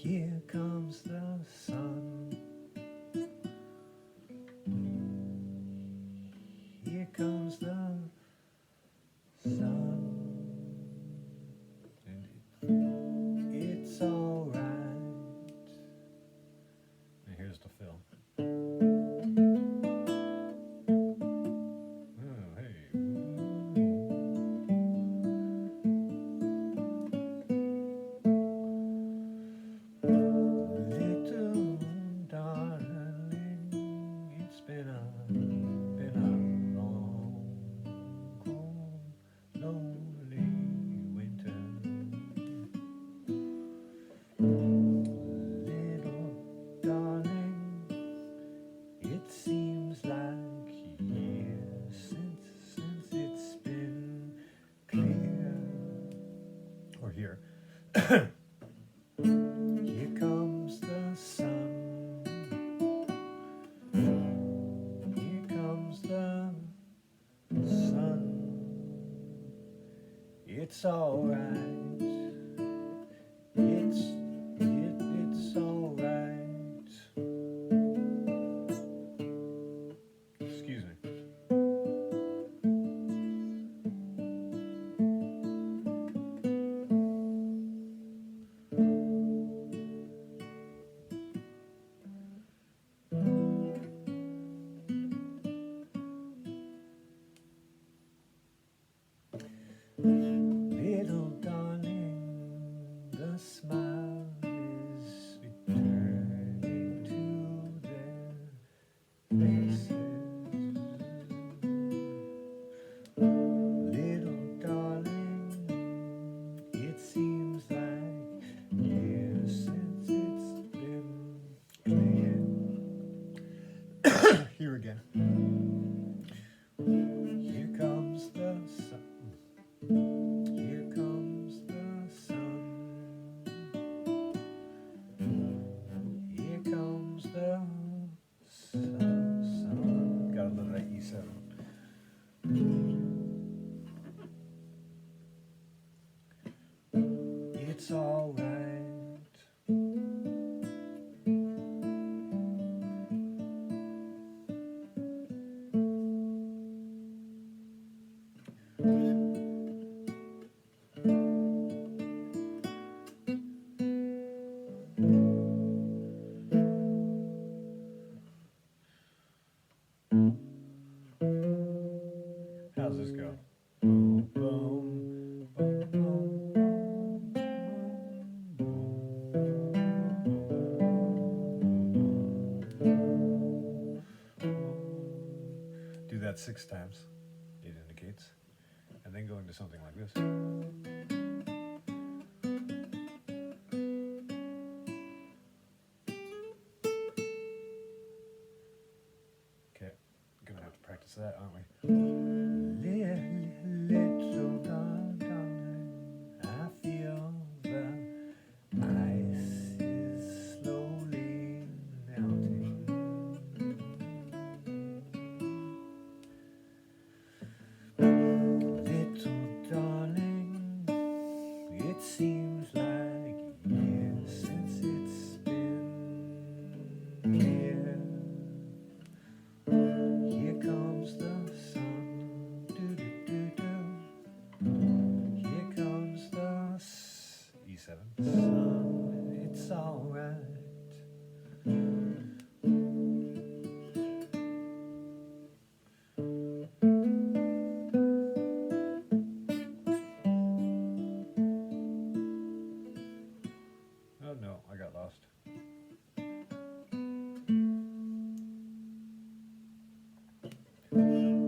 Here comes the sun. Here comes the sun. And it's alright. And here's the fill. Oh, hey. Little darling, it's been a long, cold, lonely winter. Little darling, it seems like years since it's been clear. Or here. Here comes the sun. Here comes the sun. It's alright. It's alright. Excuse me. Little darling, the smile is returning to their faces. Little darling, it seems like years since it's been clear. Here again. Here comes the sun. Here comes the sun. Here comes the sun. Gotta love that E7. It's alright. How's this go? Boom, boom, boom, boom, boom. Do that 6 times, it indicates, and then go into something like this. Okay, gonna have to practice that, aren't we? Little darling, I feel the ice is slowly melting. Little darling, it seems like years since it's been here. Here comes the sun. Here comes the E7 sun. It's alright. Oh no, I got lost.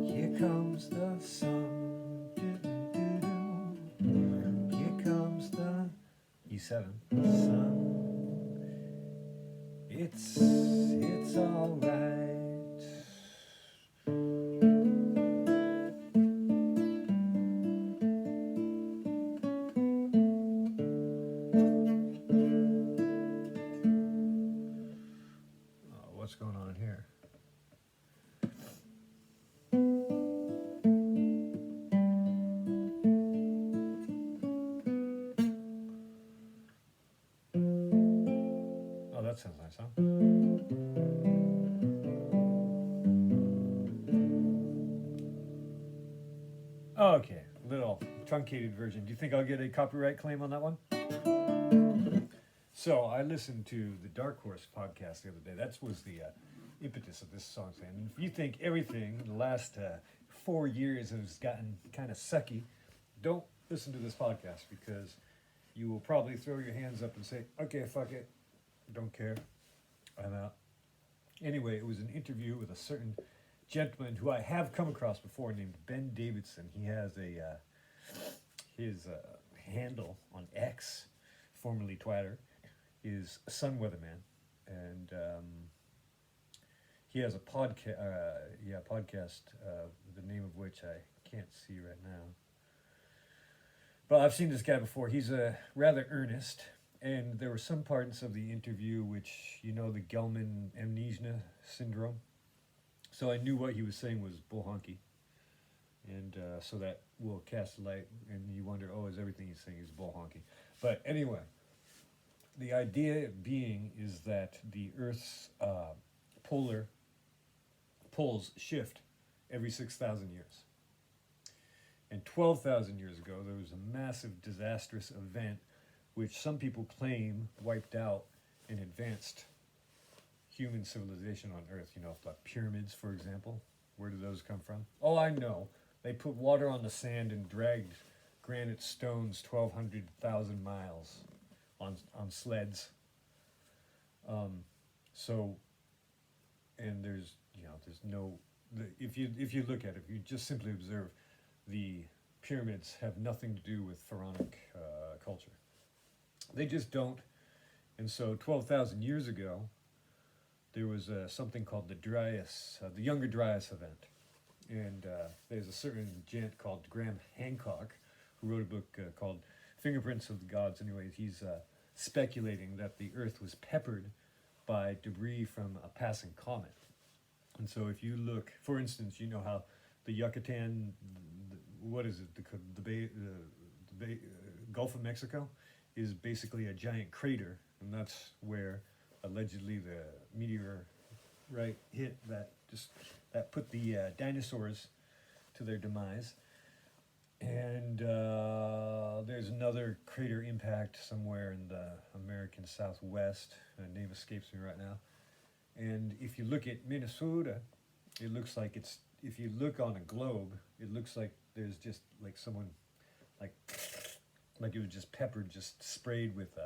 Here comes the sun. Here comes the E7 sun. It's alright. What's going on here? Okay, little truncated version. Do you think I'll get a copyright claim on that one? So I listened to the Dark Horse podcast the other day. That was the impetus of this song. And if you think everything in the last 4 years has gotten kind of sucky, don't listen to this podcast because you will probably throw your hands up and say, okay, fuck it, don't care, I'm out. Anyway, it was an interview with a certain gentleman who I have come across before named Ben Davidson. He has his handle on X, formerly Twitter, is Sun Weatherman, and he has a podcast. Podcast. The name of which I can't see right now. But I've seen this guy before. He's rather earnest, and there were some parts of the interview which, the Gelman amnesia syndrome. So I knew what he was saying was bull honky, and so that will cast a light, and you wonder, is everything he's saying is bull honky? But anyway, the idea being is that the Earth's polar poles shift every 6,000 years. And 12,000 years ago, there was a massive disastrous event which some people claim wiped out an advanced human civilization on Earth. Like pyramids, for example. Where do those come from? Oh, I know. They put water on the sand and dragged granite stones 1,200,000 miles on sleds. And there's no. If you look at it, if you just simply observe, the pyramids have nothing to do with pharaonic culture. They just don't. And so 12,000 years ago, there was something called the Younger Dryas event. And there's a certain gent called Graham Hancock who wrote a book called Fingerprints of the Gods. Anyways, he's speculating that the Earth was peppered by debris from a passing comet. And so if you look, for instance, you know how the Yucatan, the Gulf of Mexico is basically a giant crater, and that's where allegedly the meteor hit that put the dinosaurs to their demise. And there's another crater impact somewhere in the American Southwest. The name escapes me right now. And if you look at Minnesota, it looks like if you look on a globe, it looks like there's just like someone, like it was just peppered, just sprayed with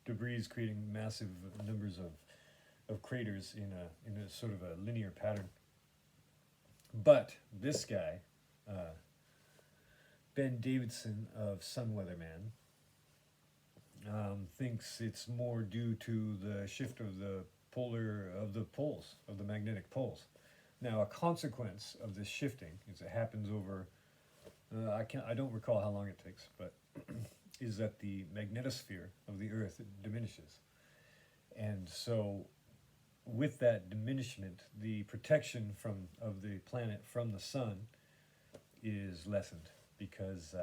debris, creating massive numbers of craters in a sort of a linear pattern. But this guy, Ben Davidson of Sun Weatherman, thinks it's more due to the shift of the poles, of the magnetic poles. Now, a consequence of this shifting is it happens over, I don't recall how long it takes, but is that the magnetosphere of the Earth diminishes. And so with that diminishment, the protection of the planet from the sun is lessened, because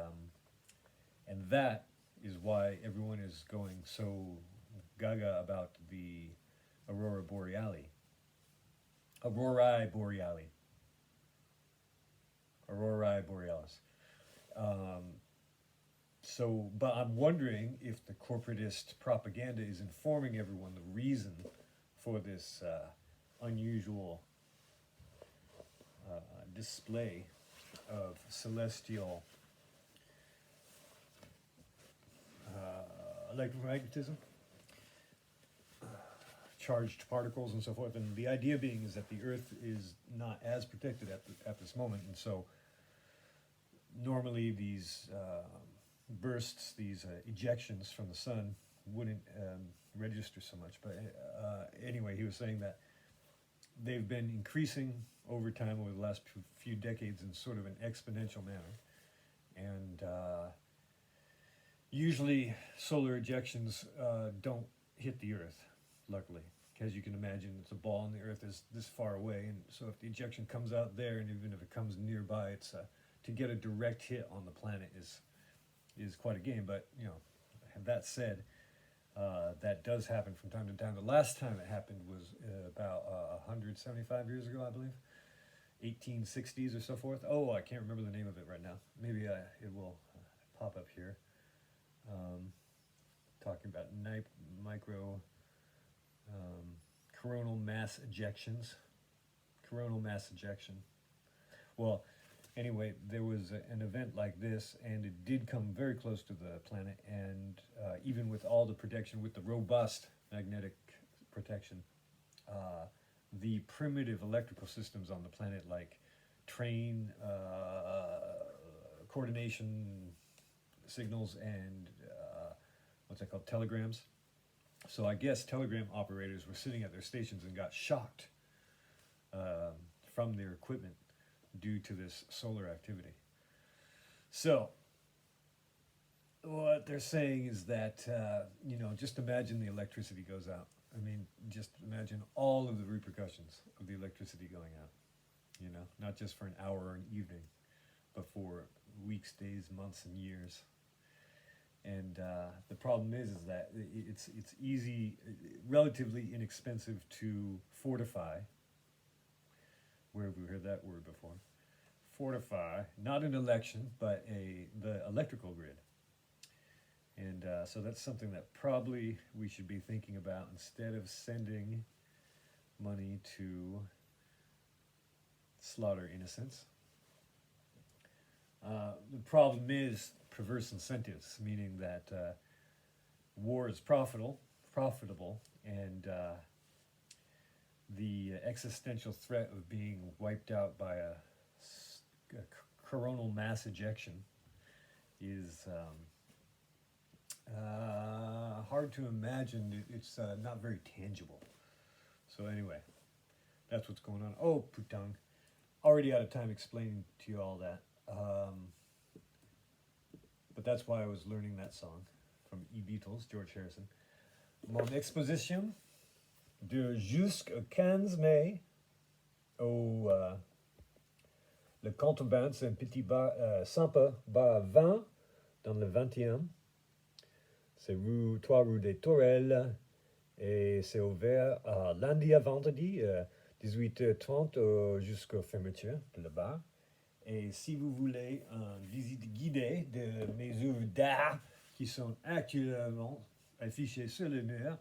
and that is why everyone is going so gaga about the Aurora Borealis. Aurorae Borealis. But I'm wondering if the corporatist propaganda is informing everyone the reason for this unusual display of celestial electromagnetism, charged particles and so forth. And the idea being is that the Earth is not as protected at this moment. And so normally these bursts, these ejections from the sun wouldn't register so much. But anyway, he was saying that they've been increasing over time, over the last few decades, in sort of an exponential manner. And usually solar ejections don't hit the Earth, luckily. As you can imagine, it's a ball and the Earth is this far away. And so if the ejection comes out there, and even if it comes nearby, it's to get a direct hit on the planet is quite a game. But, that said, that does happen from time to time. The last time it happened was about 175 years ago, I believe. 1860s or so forth. Oh, I can't remember the name of it right now. Maybe it will pop up here. Talking about micro coronal mass ejections. Coronal mass ejection. Well, anyway, there was an event like this, and it did come very close to the planet, and even with all the protection, with the robust magnetic protection, the primitive electrical systems on the planet, like train coordination signals and what's that called, telegrams. So I guess telegram operators were sitting at their stations and got shocked from their equipment due to this solar activity. So what they're saying is that, just imagine the electricity goes out. I mean, just imagine all of the repercussions of the electricity going out, not just for an hour or an evening, but for weeks, days, months, and years. And the problem is that it's easy, relatively inexpensive to fortify. Where have we heard that word before? Fortify, not an election, but the electrical grid. And so that's something that probably we should be thinking about instead of sending money to slaughter innocents. The problem is perverse incentives, meaning that war is profitable, and the existential threat of being wiped out by a coronal mass ejection is hard to imagine. It's not very tangible. So anyway, that's what's going on. Oh, putang. Already out of time explaining to you all that. But that's why I was learning that song from Beatles, George Harrison. Mon exposition de jusqu'au 15 mai au le contrebande, c'est un petit bar, sympa, bar à 20 dans le 21. C'est 3 rue des Tourelles et c'est ouvert lundi à vendredi, 18h30 jusqu'à fermeture de le bar. Et si vous voulez une visite guidée de mes œuvres d'art qui sont actuellement affichées sur le mur,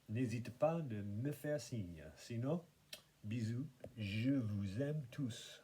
n'hésitez pas de me faire signe. Sinon, bisous, je vous aime tous.